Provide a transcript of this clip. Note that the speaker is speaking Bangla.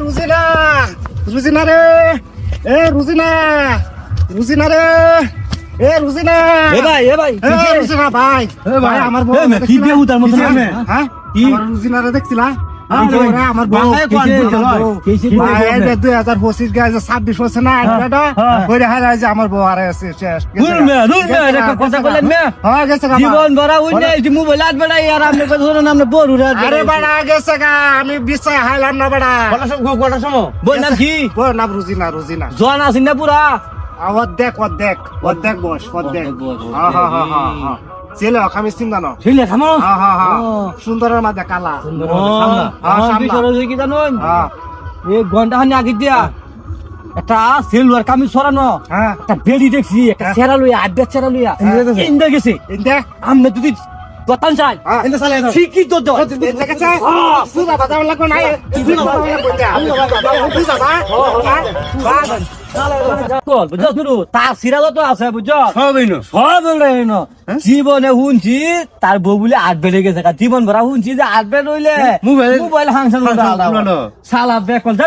রুজিনা রুজিনা রে রুজিনা রুজিনা রে রুজিনা রুজিনা ভাই ভাই আমার বউ কি বিয়ে উতার মত না হ্যাঁ রুজিনা রে দেখছিলা আমার বউ 2025 গাইছে 26 হচ্ছে না বেটা কইরা হারাই যে আমার বউ হারাই আছে শেষ কথা বলেন না হ্যাঁ গেছে জীবন ভরা উইনে এই মোবাইল আট বেড়া ইয়ার আপনি কথা ধরুন আপনি বড় আরে বেটা গেছে গা আমি বিশ্বাস হাইলাম না বেটা কটার সময় বল নাম কি ওর নাম রুজিনা রুজিনা জন আছেন না পুরা অর্ধেক বস অর্ধেক হ্যাঁ ছেলে আমি চিন্তা না ছেলে খামো সুন্দরের মাঝে কালা কি জানো এক ঘন্টা খানি আগে দিয়া একটা সেলুয়ার কামি সরানো একটা বেড়ি দেখছি একটা সেরা লইয়া আড্ডা সেরা লইয়া ইন্দা গেছে আমরা যদি গতান চাই ঠিকই তো দাও পূজা বাজার লাগবে না তার সিরাজও তো আছে বুঝছো জীবনে শুনছি তার বউ বলে আট বেড়ে গেছে জীবন ভরা শুনছি যে আট বেড় হইলে মোবাইল হাংসান সালা বেকল যা